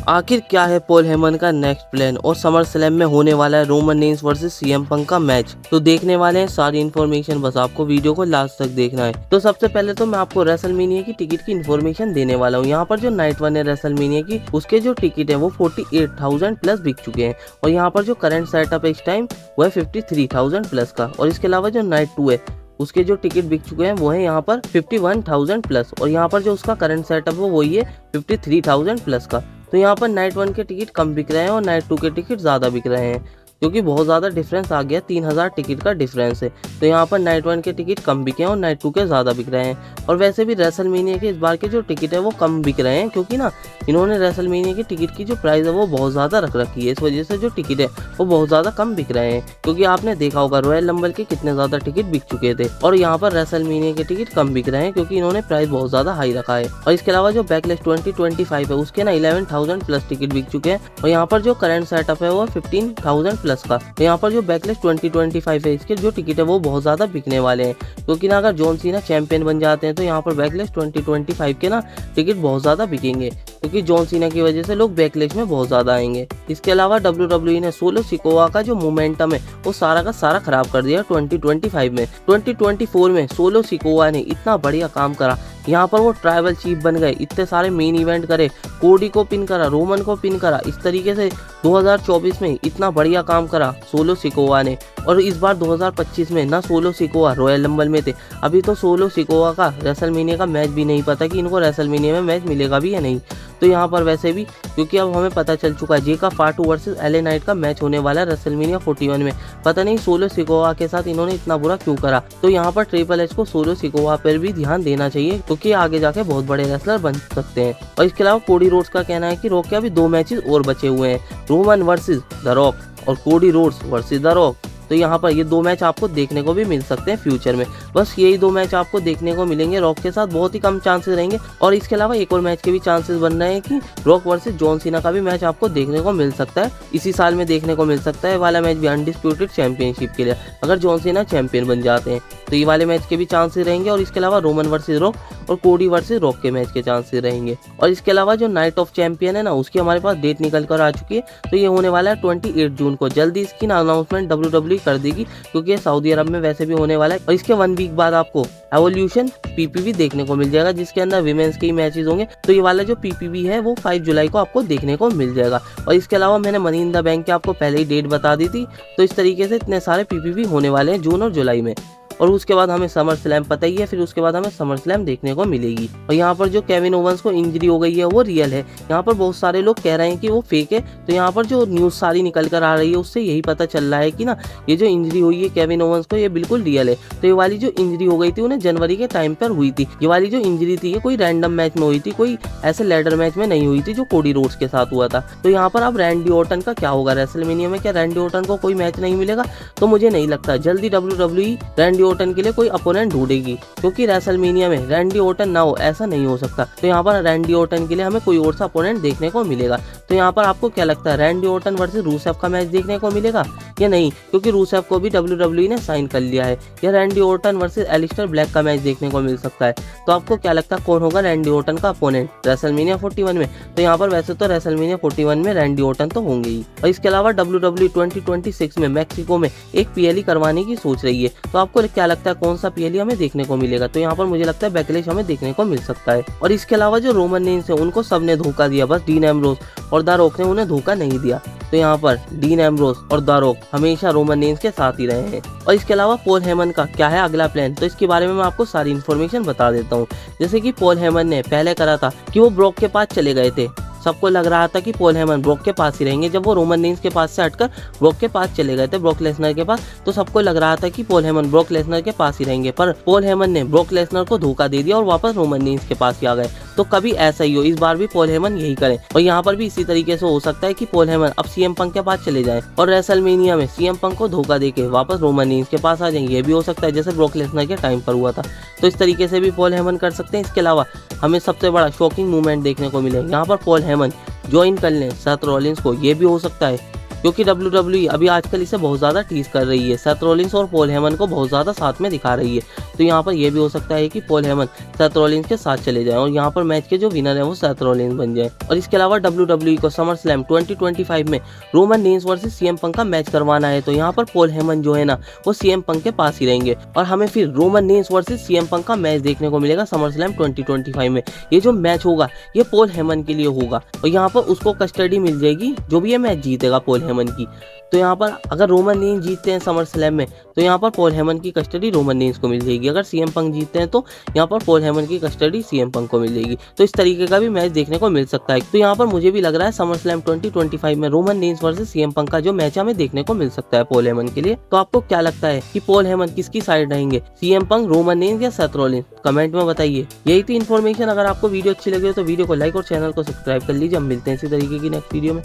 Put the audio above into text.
आखिर क्या है पॉल हेमन का नेक्स्ट प्लान और समर स्लैम में होने वाला है Roman Reigns versus CM Punk का मैच। तो देखने वाले हैं सारी इन्फॉर्मेशन, बस आपको वीडियो को लास्ट तक देखना है। तो सबसे पहले तो मैं आपको रेसलमेनिया की टिकट की इन्फॉर्मेशन देने वाला हूँ। यहाँ पर जो नाइट 1 है रेसलमेनिया की, उसके जो टिकट है वो 48,000 प्लस बिक चुके हैं और यहाँ पर जो करंट सेटअप है इस टाइम वो है 53,000 प्लस का। और इसके अलावा जो नाइट 2 है उसके जो टिकट बिक चुके हैं वो है यहाँ पर 51,000 प्लस और यहाँ पर जो उसका करंट सेटअप है वही है 53,000 प्लस का। तो यहाँ पर नाइट 1 के टिकट कम बिक रहे हैं और नाइट 2 के टिकट ज़्यादा बिक रहे हैं, क्योंकि बहुत ज़्यादा डिफरेंस आ गया, 3,000 टिकट का डिफरेंस है। तो यहाँ पर नाइट 1 के टिकट कम बिके हैं और नाइट 2 के ज़्यादा बिक रहे हैं। और वैसे भी रेसलमेनिया के इस बार के जो टिकट है वो कम बिक रहे हैं, क्योंकि ना इन्होंने रेसलमेनिया की टिकट की जो प्राइस है वो बहुत ज़्यादा रख रखी है। इस वजह से जो टिकट है वो बहुत ज़्यादा कम बिक रहे हैं, क्योंकि आपने देखा होगा रॉयल रंबल के कितने ज़्यादा टिकट बिक चुके थे और यहाँ पर रेसलमेनिया के टिकट कम बिक रहे हैं, क्योंकि इन्होंने प्राइस बहुत ज़्यादा हाई रखा है। और इसके अलावा जो बैकलैश 2025 है उसके ना 11,000 प्लस टिकट बिक चुके हैं और यहाँ पर जो करंट सेटअप है वो 15,000 प्लस का। तो यहाँ पर जो बैकलैश 2025 है इसके जो टिकट है वो बहुत ज़्यादा बिकने वाले हैं, क्योंकि ना अगर जॉन सीना चैंपियन बन जाते हैं तो यहाँ पर बैकलैश 2025 के ना टिकट बहुत ज़्यादा बिकेंगे, क्योंकि जॉन सीना की वजह से लोग बैकलैश में बहुत ज़्यादा आएंगे। इसके अलावा WWE ने सोलो सिकोवा का जो मोमेंटम है वो सारा का सारा खराब कर दिया 2025 में। 2024 में सोलो सिकोवा ने इतना बढ़िया काम करा, यहाँ पर वो ट्राइबल चीफ बन गए, इतने सारे मेन इवेंट करे, कोडी को पिन करा, रोमन को पिन करा। इस तरीके से 2024 में इतना बढ़िया काम करा सोलो सिकोवा ने। और इस बार 2025 में ना सोलो सिकोवा रॉयल रंबल में थे। अभी तो सोलो सिकोवा का रेसलमेनिया का मैच भी नहीं पता कि इनको रेसलमेनिया में मैच मिलेगा भी या नहीं। तो यहाँ पर वैसे भी, क्योंकि अब हमें पता चल चुका है जेका फाटू वर्सेस एले नाइट का मैच होने वाला है रेसलमेनिया 41 में। पता नहीं सोलो सिकोवा के साथ इन्होंने इतना बुरा क्यों करा। तो यहाँ पर ट्रिपल एच को सोलो सिकोवा पर भी ध्यान देना चाहिए, क्योंकि आगे जाके बहुत बड़े रेसलर बन सकते हैं। और इसके अलावा कोडी रोड्स का कहना है कि रॉक के अभी 2 मैचेस और बचे हुए हैं, रोमन वर्सेस द रॉक और Cody Rhodes versus the rock. तो यहाँ पर ये 2 मैच आपको देखने को भी मिल सकते हैं फ्यूचर में। बस यही 2 मैच आपको देखने को मिलेंगे, रॉक के साथ बहुत ही कम चांसेस रहेंगे। और इसके अलावा एक और मैच के भी चांसेस बन रहे हैं कि रॉक वर्सेस जॉन सीना का भी मैच आपको देखने को मिल सकता है, इसी साल में देखने को मिल सकता है। वाला मैच भी अनडिस्प्यूटेड चैंपियनशिप के लिए, अगर जॉन सीना चैंपियन बन जाते हैं तो ये वाले मैच के भी चांसेस रहेंगे। और इसके अलावा रोमन वर्सेस रॉक और कोडी वर्सेस रॉक के मैच के चांसेस रहेंगे। और इसके अलावा जो नाइट ऑफ चैंपियन है ना, उसकी हमारे पास डेट निकल कर आ चुकी है। तो ये होने वाला है 28 जून को। जल्दी इसकी अनाउंसमेंट WWE कर देगी, क्योंकि ये सऊदी अरब में वैसे भी होने वाला है। और इसके 1 वीक बाद आपको एवोल्यूशन PPV देखने को मिल जाएगा, जिसके अंदर विमेंस के ही मैचेस होंगे। तो ये वाला जो PPV है वो 5 जुलाई को आपको देखने को मिल जाएगा। और इसके अलावा मैंने मनी इन द बैंक के आपको पहले ही डेट बता दी थी। तो इस तरीके से इतने सारे PPV होने वाले हैं जून और जुलाई में। और उसके बाद हमें समर स्लैम पता ही है, फिर उसके बाद हमें समर स्लैम देखने को मिलेगी। और यहाँ पर जो केविन ओवंस को इंजरी हो गई है वो रियल है। यहाँ पर बहुत सारे लोग कह रहे हैं कि वो फेक है। तो यहाँ पर जो न्यूज़ सारी निकल कर आ रही है उससे यही पता चल रहा है कि ना ये जो इंजरी हुई है केविन ओवंस को ये बिल्कुल रियल है। तो ये वाली जो इंजरी हो गई थी उन्हें जनवरी के टाइम पर हुई थी। ये वाली जो इंजरी थी ये कोई रैंडम मैच में हुई थी, कोई ऐसे लैडर मैच में नहीं हुई थी जो कोडी रोड्स के साथ हुआ था। तो यहाँ पर अब रैंडी ऑर्टन का क्या होगा रेसलमेनिया में? क्या रैंडी ऑर्टन को कोई मैच नहीं मिलेगा? तो मुझे नहीं लगता जल्दी WWE रैंडी ऑर्टन के लिए कोई अपोनेंट ढूंढेगी, क्योंकि रेसलमेनिया में रैंडी ऑर्टन ना हो ऐसा नहीं हो सकता। तो यहाँ पर रैंडी ऑर्टन के लिए हमें कोई और सा अपोनेंट देखने को मिलेगा। तो यहाँ पर आपको क्या लगता है, रैंडी ऑर्टन वर्सेस रूसेफ का मैच देखने को मिलेगा या नहीं? क्योंकि रूसेफ को भी WWE ने साइन कर लिया है। या Randy Orton versus Aleister Black का मैच देखने को मिल सकता है। तो आपको क्या लगता है कौन होगा रैंडी ऑर्टन का अपोनेंट रेसलमेनिया 41 में? तो यहाँ पर वैसे तो रेसलमेनिया 41 में रैंडी ऑर्टन तो होंगे ही। और इसके अलावा WWE 2026 में मैक्सिको में एक PLE करवाने की सोच रही है। तो आपको क्या लगता है कौन सा PLE हमें देखने को मिलेगा? तो यहाँ पर मुझे लगता है बैकलैश हमें देखने को मिल सकता है। और इसके अलावा जो रोमन रेंस है उनको सबने धोखा दिया, बस डीन एम्ब्रोस और द रॉक ने उन्हें धोखा नहीं दिया। तो यहाँ पर डीन एम्ब्रोस और द रॉक हमेशा रोमन रेंस के साथ ही रहे हैं। और इसके अलावा पॉल हेमन का क्या है अगला प्लान, तो इसके बारे में मैं आपको सारी इन्फॉर्मेशन बता देता हूँ। जैसे कि पॉल हेमन ने पहले करा था कि वो ब्रॉक के पास चले गए थे। सबको लग रहा था कि पॉल हेमन ब्रॉक के पास ही रहेंगे। जब वो रोमन रेंस के पास से हटकर ब्रॉक के पास चले गए थे, ब्रॉक लेसनर के पास, तो सबको लग रहा था कि पॉल हेमन ब्रॉक लेसनर के पास ही रहेंगे। पर पॉल हेमन ने ब्रॉक लेसनर को धोखा दे दिया और वापस रोमन रेंस के पास ही आ गए। तो कभी ऐसा ही हो, इस बार भी पॉल हेमन यही करें। और यहाँ पर भी इसी तरीके से हो सकता है कि पॉल हेमन अब CM पंक के पास चले जाएं और रेसलमेनिया में CM पंक को धोखा देके वापस रोमन रेंस के पास आ जाएंगे। ये भी हो सकता है जैसे ब्रॉक लेसनर के टाइम पर हुआ था। तो इस तरीके से भी पॉल हेमन कर सकते हैं। इसके अलावा हमें सबसे बड़ा शॉकिंग मूवमेंट देखने को मिलेगा, यहाँ पर पॉल हेमन ज्वाइन कर लें सेथ रॉलिंस को, ये भी हो सकता है। क्योंकि WWE अभी आजकल इसे बहुत ज्यादा टीज कर रही है, सेथ रॉलिंस और पॉल हेमन को बहुत ज्यादा साथ में दिखा रही है। तो यहाँ पर यह भी हो सकता है कि पॉल हेमन सेथ रॉलिंस के साथ चले जाएं और यहाँ पर मैच के जो विनर है वो सेथ रॉलिंस बन जाए। और इसके अलावा WWE को समर स्लैम 2025 में Roman Reigns versus CM Punk का मैच करवाना है, तो यहाँ पर पॉल हेमन जो है ना वो सीएम पंक के पास ही रहेंगे और हमें फिर Roman Reigns versus CM Punk का मैच देखने को मिलेगा समर स्लैम 2025 में। ये जो मैच होगा ये पॉल हेमन के लिए होगा और यहाँ पर उसको कस्टडी मिल जाएगी जो भी ये मैच जीतेगा पॉल हेमन की। तो यहाँ पर अगर रोमन रेंस जीतते हैं समर स्लैम में तो यहाँ पर पॉल हेमन की कस्टडी रोमन रेंस को मिल जाएगी। अगर सीएम पंक जीतते हैं तो यहाँ पर पॉल हेमन की कस्टडी सीएम पंक को मिल जाएगी। तो इस तरीके का भी मैच देखने को मिल सकता है। तो यहाँ पर मुझे भी लग रहा है समर स्लैम 2025 में Roman Reigns versus CM Punk का जो मैच हमें देखने को मिल सकता है पॉल हेमन के लिए। तो आपको क्या लगता है कि पॉल हेमन किसकी साइड रहेंगे, सीएम पंक, रोमन रेंस या सेथ रॉलिंस? कमेंट में बताइए। यही थी इन्फॉर्मेशन। अगर आपको वीडियो अच्छी लगी हो तो वीडियो को लाइक और चैनल को सब्सक्राइब कर लीजिए। हम मिलते हैं इसी तरीके की नेक्स्ट वीडियो में।